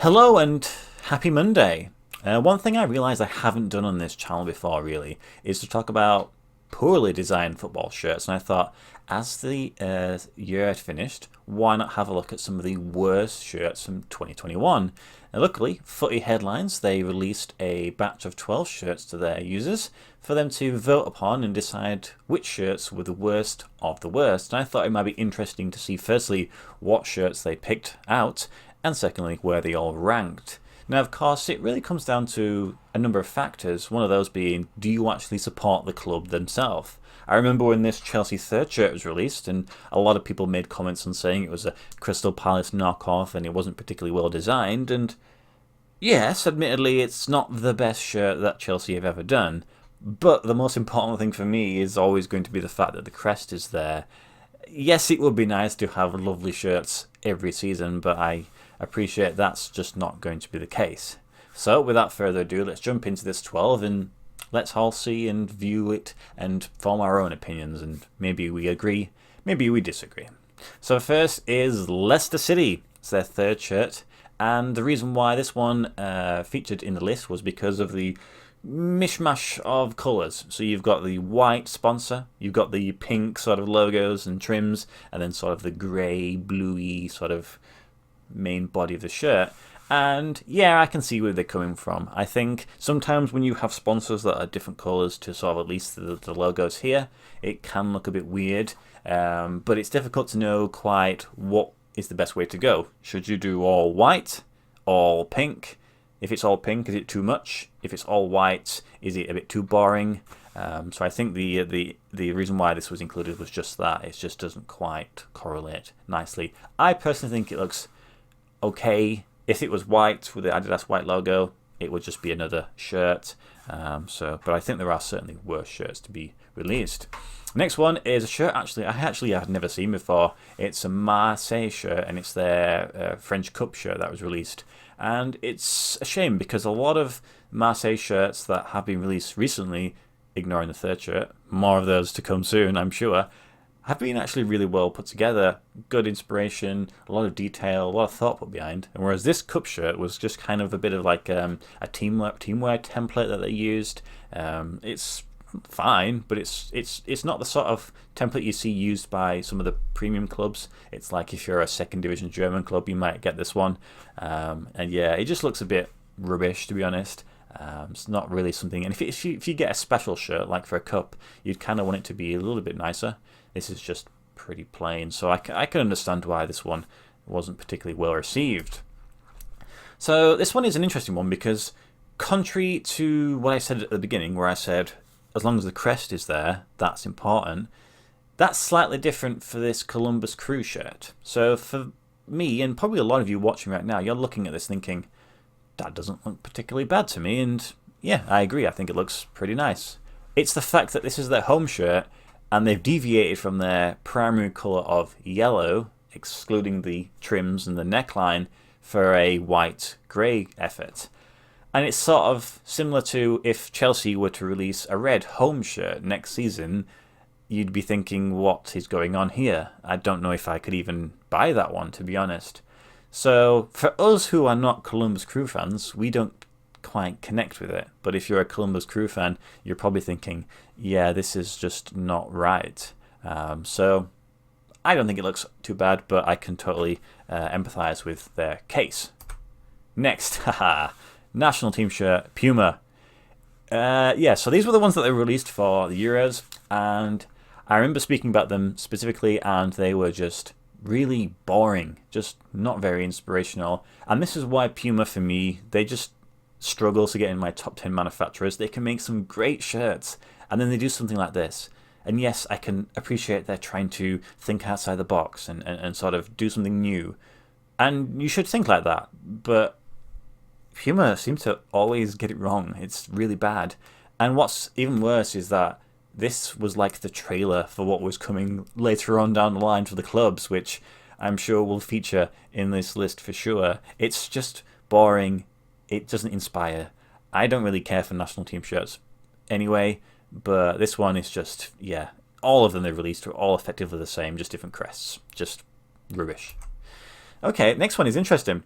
Hello and happy Monday. One thing I realised I haven't done on this channel before really is to talk about poorly designed football shirts, and I thought as the year had finished, why not have a look at some of the worst shirts from 2021. And luckily, Footy Headlines, they released a batch of 12 shirts to their users for them to vote upon and decide which shirts were the worst of the worst. And I thought it might be interesting to see firstly what shirts they picked out, and secondly where they all ranked. Now of course it really comes down to a number of factors, one of those being, do you actually support the club themselves? I remember when this Chelsea third shirt was released and a lot of people made comments on saying it was a Crystal Palace knockoff and it wasn't particularly well designed, and yes, admittedly it's not the best shirt that Chelsea have ever done, but the most important thing for me is always going to be the fact that the crest is there. Yes, it would be nice to have lovely shirts every season, but I appreciate that's just not going to be the case. So without further ado, let's jump into this 12 and let's all see and view it and form our own opinions, and maybe we agree, maybe we disagree. So first is Leicester City. It's their third shirt, and the reason why this one featured in the list was because of the mishmash of colours. So you've got the white sponsor, you've got the pink sort of logos and trims, and then sort of the grey, bluey sort of main body of the shirt. And yeah, I can see where they're coming from. I think sometimes when you have sponsors that are different colours to sort of at least the logos here, it can look a bit weird, but it's difficult to know quite what is the best way to go. Should you do all white, all pink? If it's all pink, is it too much? If it's all white, is it a bit too boring? So I think the reason why this was included was just that. It just doesn't quite correlate nicely. I personally think it looks okay. If it was white with the Adidas white logo, it would just be another shirt. But I think there are certainly worse shirts to be released. Next one is a shirt I had never seen before. It's a Marseille shirt, and it's their French Cup shirt that was released. And it's a shame because a lot of Marseille shirts that have been released recently, ignoring the third shirt, more of those to come soon, I'm sure, have been actually really well put together. Good inspiration, a lot of detail, a lot of thought put behind. And whereas this cup shirt was just kind of a bit of like a teamwear template that they used. It's fine, but it's not the sort of template you see used by some of the premium clubs. It's like if you're a second division German club, you might get this one. And yeah, it just looks a bit rubbish, to be honest. It's not really something. And if you get a special shirt like for a cup, you'd kind of want it to be a little bit nicer. This is just pretty plain, so I can understand why this one wasn't particularly well received. So this one is an interesting one because, contrary to what I said at the beginning, where I said as long as the crest is there, that's important, that's slightly different for this Columbus Crew shirt. So for me, and probably a lot of you watching right now, you're looking at this thinking, that doesn't look particularly bad to me, and yeah, I agree, I think it looks pretty nice. It's the fact that this is their home shirt, and they've deviated from their primary colour of yellow, excluding the trims and the neckline, for a white-grey effort. And it's sort of similar to if Chelsea were to release a red home shirt next season, you'd be thinking, what is going on here? I don't know if I could even buy that one, to be honest. So for us who are not Columbus Crew fans, we don't quite connect with it. But if you're a Columbus Crew fan, you're probably thinking, yeah, this is just not right. So I don't think it looks too bad, but I can totally empathise with their case. Next, national team shirt, Puma. Yeah, so these were the ones that they released for the Euros, and I remember speaking about them specifically, and they were just really boring, just not very inspirational. And this is why Puma, for me, they just struggle to get in my top 10 manufacturers. They can make some great shirts, and then they do something like this. And yes, I can appreciate they're trying to think outside the box and sort of do something new. And you should think like that, but Puma seems to always get it wrong. It's really bad. And what's even worse is that this was like the trailer for what was coming later on down the line for the clubs, which I'm sure will feature in this list for sure. It's just boring. It doesn't inspire. I don't really care for national team shirts anyway, but this one is just, yeah, all of them they've released are all effectively the same, just different crests. Just rubbish. Okay, next one is interesting.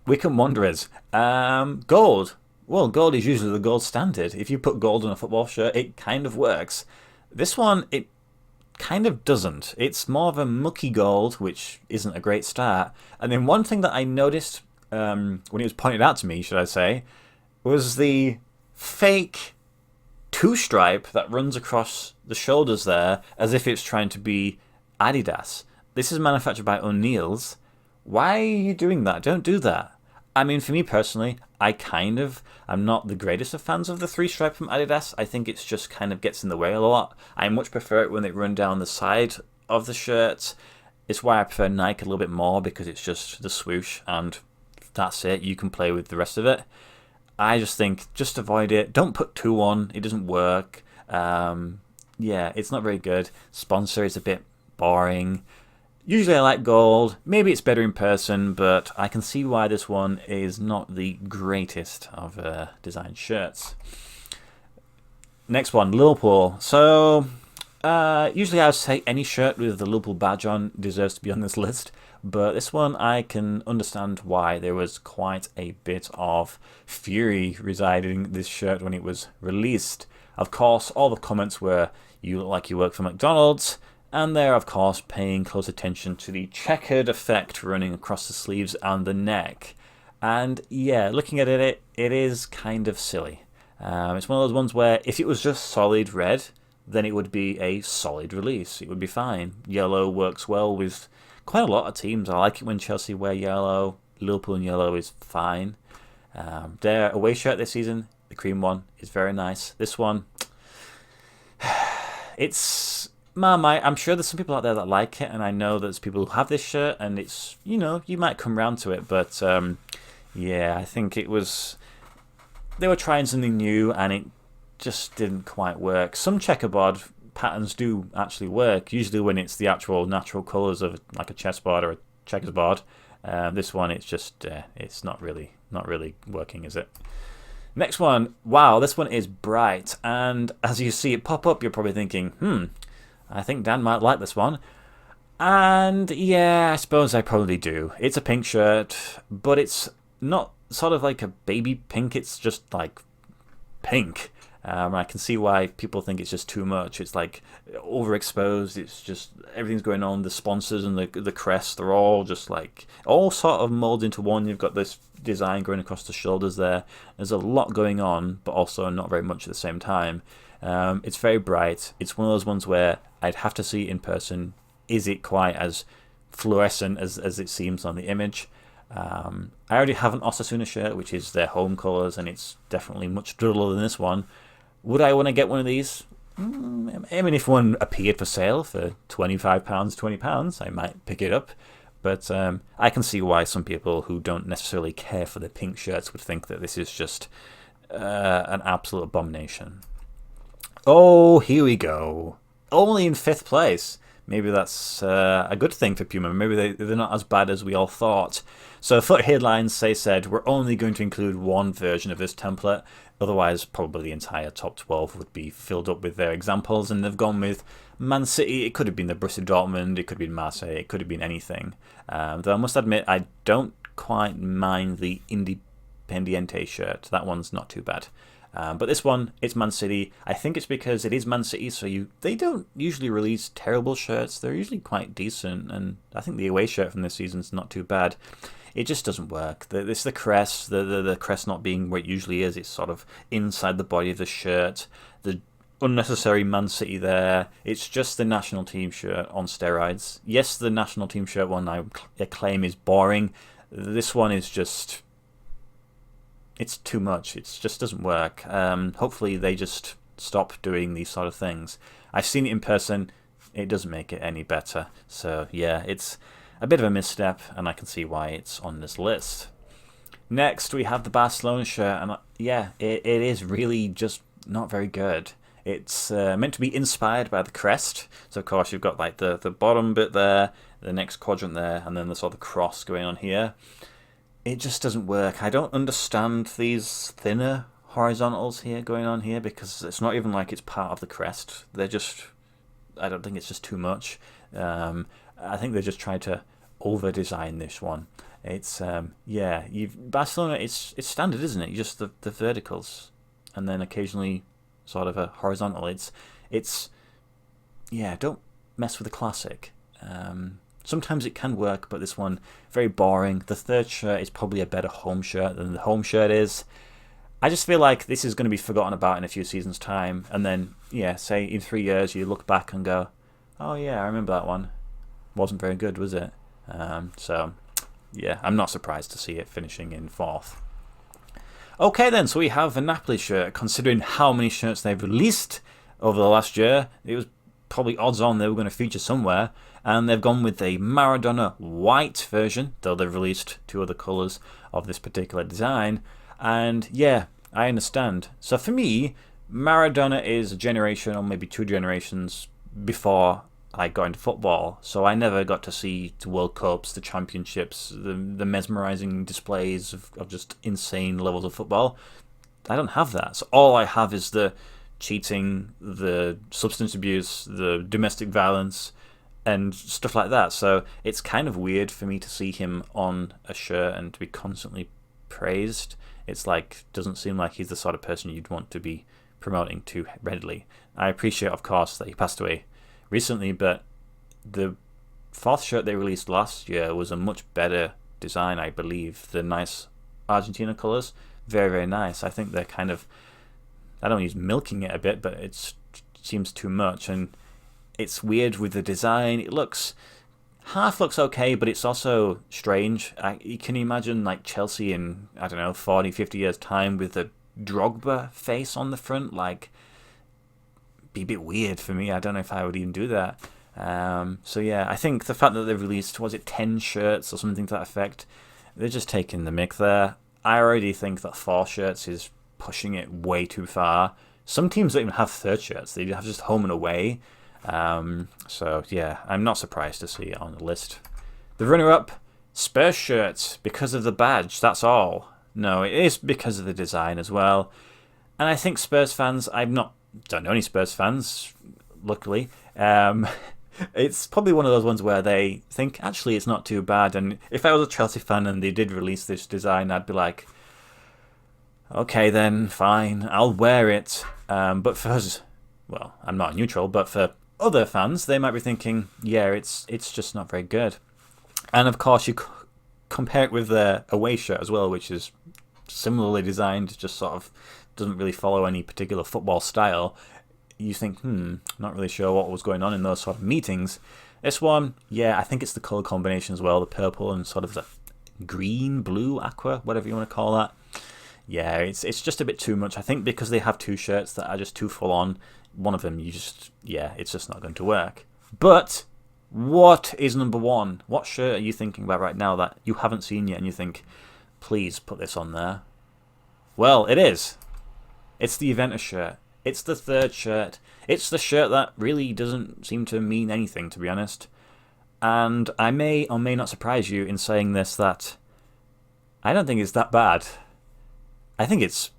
Wycombe Wanderers. Gold. Well, gold is usually the gold standard. If you put gold on a football shirt, it kind of works. This one, it kind of doesn't. It's more of a mucky gold, which isn't a great start. And then one thing that I noticed when it was pointed out to me, should I say, was the fake two-stripe that runs across the shoulders there as if it's trying to be Adidas. This is manufactured by O'Neill's. Why are you doing that? Don't do that. I mean, for me personally, I'm not the greatest of fans of the three-stripe from Adidas. I think it's just kind of gets in the way a lot. I much prefer it when they run down the side of the shirt. It's why I prefer Nike a little bit more, because it's just the swoosh and that's it. You can play with the rest of it. I just think, just avoid it. Don't put two on. It doesn't work. Yeah, it's not very good. Sponsor is a bit boring. Usually I like gold. Maybe it's better in person, but I can see why this one is not the greatest of design shirts. Next one, Liverpool. So, usually I would say any shirt with the Liverpool badge on deserves to be on this list, but this one I can understand why there was quite a bit of fury residing in this shirt when it was released. Of course, all the comments were, "You look like you work for McDonald's," and they're, of course, paying close attention to the checkered effect running across the sleeves and the neck. And yeah, looking at it, it is kind of silly. It's one of those ones where if it was just solid red, then it would be a solid release. It would be fine. Yellow works well with quite a lot of teams. I like it when Chelsea wear yellow. Liverpool in yellow is fine. Their away shirt this season, the cream one, is very nice. This one, it's... I'm sure there's some people out there that like it, and I know there's people who have this shirt, and it's, you might come round to it, but yeah, I think they were trying something new, and it just didn't quite work. Some checkerboard patterns do actually work, usually when it's the actual natural colours of like a chessboard or a checkers board. This one, it's just, it's not really working, is it? Next one, wow, this one is bright, and as you see it pop up, you're probably thinking, I think Dan might like this one. And yeah, I suppose I probably do. It's a pink shirt, but it's not sort of like a baby pink, it's just like pink. I can see why people think it's just too much. It's like overexposed, it's just everything's going on. The sponsors and the crest, they're all just like, all sort of molded into one. You've got this design going across the shoulders there. There's a lot going on, but also not very much at the same time. It's very bright. It's one of those ones where I'd have to see it in person. Is it quite as fluorescent as it seems on the image? I already have an Osasuna shirt, which is their home colours, and it's definitely much duller than this one. Would I want to get one of these? I mean, if one appeared for sale for £25, £20, I might pick it up. But I can see why some people who don't necessarily care for the pink shirts would think that this is just an absolute abomination. Oh, here we go. Only in 5th place. Maybe that's a good thing for Puma. Maybe they're not as bad as we all thought. So Footy Headlines said, we're only going to include one version of this template. Otherwise, probably the entire top 12 would be filled up with their examples. And they've gone with Man City. It could have been the Borussia Dortmund. It could have been Marseille. It could have been anything. Though I must admit, I don't quite mind the Independiente shirt. That one's not too bad. But this one, it's Man City. I think it's because it is Man City, so they don't usually release terrible shirts. They're usually quite decent, and I think the away shirt from this season's not too bad. It just doesn't work. It's the crest, the crest not being where it usually is. It's sort of inside the body of the shirt. The unnecessary Man City there. It's just the national team shirt on steroids. Yes, the national team shirt one I claim is boring. This one is just... it's too much. It just doesn't work. Hopefully they just stop doing these sort of things. I've seen it in person. It doesn't make it any better. So yeah, it's a bit of a misstep, and I can see why it's on this list. Next, we have the Barcelona shirt, and yeah, it is really just not very good. It's meant to be inspired by the crest. So of course you've got like the bottom bit there, the next quadrant there, and then the sort of cross going on here. It just doesn't work. I don't understand these thinner horizontals here going on here, because it's not even like it's part of the crest. They're just... I don't think it's just too much. I think they just tried to over-design this one. It's yeah, Barcelona. It's standard, isn't it? Just the verticals, and then occasionally sort of a horizontal. It's yeah. Don't mess with the classic. Sometimes it can work, but this one very boring. The third shirt is probably a better home shirt than the home shirt is. I just feel like this is going to be forgotten about in a few seasons' time, and then yeah, say in 3 years you look back and go, oh yeah, I remember that one. Wasn't very good, was it? So yeah, I'm not surprised to see it finishing in fourth. Okay then, so we have a Napoli shirt. Considering how many shirts they've released over the last year, it was probably odds on they were going to feature somewhere. And they've gone with the Maradona white version, though they've released two other colours of this particular design. And yeah, I understand. So for me, Maradona is a generation or maybe two generations before I got into football. So I never got to see the World Cups, the championships, the mesmerising displays of just insane levels of football. I don't have that. So all I have is the cheating, the substance abuse, the domestic violence, and stuff like that. So it's kind of weird for me to see him on a shirt and to be constantly praised. It's like, doesn't seem like he's the sort of person you'd want to be promoting too readily. I appreciate, of course, that he passed away recently, but the fourth shirt they released last year was a much better design, I believe. The nice Argentina colours, very, very nice. I think they're kind of, I don't know, he's milking it a bit, but it seems too much, and it's weird with the design. It looks okay, but it's also strange. Can you imagine like Chelsea in, I don't know, 40, 50 years time with the Drogba face on the front? Like, be a bit weird for me. I don't know if I would even do that. So yeah, I think the fact that they've released, was it 10 shirts or something to that effect, they're just taking the mick there. I already think that 4 shirts is pushing it way too far. Some teams don't even have third shirts. They have just home and away. So yeah, I'm not surprised to see it on the list. The runner-up, Spurs shirts, because of the badge, that's all. No, it is because of the design as well. And I think Spurs fans, don't know any Spurs fans, luckily. It's probably one of those ones where they think, actually, it's not too bad. And if I was a Chelsea fan and they did release this design, I'd be like, okay then, fine, I'll wear it. But for us, well, I'm not neutral, but for other fans, they might be thinking, yeah, it's just not very good. And of course, you compare it with the away shirt as well, which is similarly designed, just sort of doesn't really follow any particular football style. You think, not really sure what was going on in those sort of meetings. This one, yeah, I think it's the colour combination as well, the purple and sort of the green, blue, aqua, whatever you want to call that. Yeah, it's just a bit too much. I think because they have 2 shirts that are just too full on, one of them, it's just not going to work. But what is number 1? What shirt are you thinking about right now that you haven't seen yet and you think, please put this on there? Well, it is. It's the Juventus shirt. It's the third shirt. It's the shirt that really doesn't seem to mean anything, to be honest. And I may or may not surprise you in saying this, that I don't think it's that bad. I think it's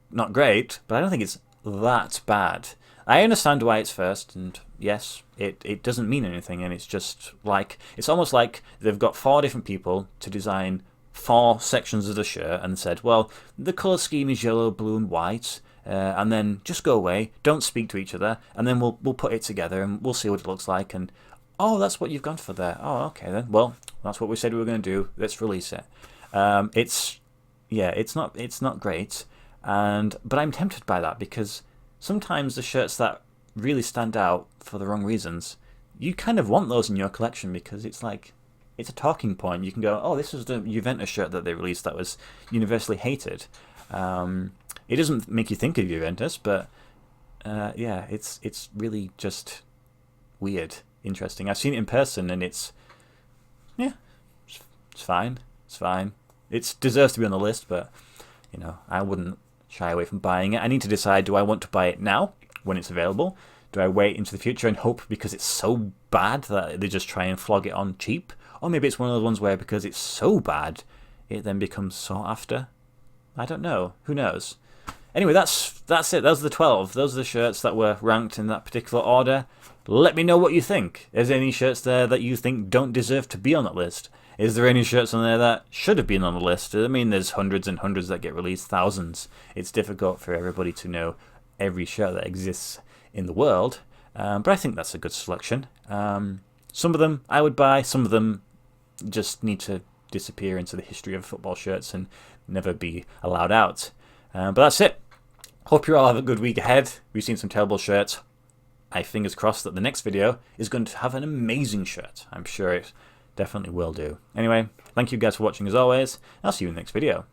not great, but I don't think it's that bad. I understand why it's first, and yes, it doesn't mean anything, and it's just like, it's almost like they've got 4 different people to design 4 sections of the shirt and said, well, the colour scheme is yellow, blue and white, and then just go away, don't speak to each other, and then we'll put it together and we'll see what it looks like, and oh, that's what you've gone for there. Oh, okay then. Well, that's what we said we were going to do. Let's release it. It's not great, but I'm tempted by that, because sometimes the shirts that really stand out for the wrong reasons, you kind of want those in your collection, because it's like, it's a talking point. You can go, oh, this was the Juventus shirt that they released that was universally hated. It doesn't make you think of Juventus, but yeah, it's really just weird, interesting. I've seen it in person, and it's fine. It's fine. It deserves to be on the list, but I wouldn't shy away from buying it. I need to decide, do I want to buy it now when it's available? Do I wait into the future and hope because it's so bad that they just try and flog it on cheap? Or maybe it's one of those ones where because it's so bad, it then becomes sought after? I don't know. Who knows? Anyway, that's it. Those are the 12. Those are the shirts that were ranked in that particular order. Let me know what you think. Is there any shirts there that you think don't deserve to be on that list? Is there any shirts on there that should have been on the list? I mean, there's hundreds and hundreds that get released, thousands. It's difficult for everybody to know every shirt that exists in the world, but I think that's a good selection. Some of them I would buy, some of them just need to disappear into the history of football shirts and never be allowed out. But that's it. Hope you all have a good week ahead. We've seen some terrible shirts. I fingers crossed that the next video is going to have an amazing shirt. I'm sure it definitely will do. Anyway, thank you guys for watching as always. I'll see you in the next video.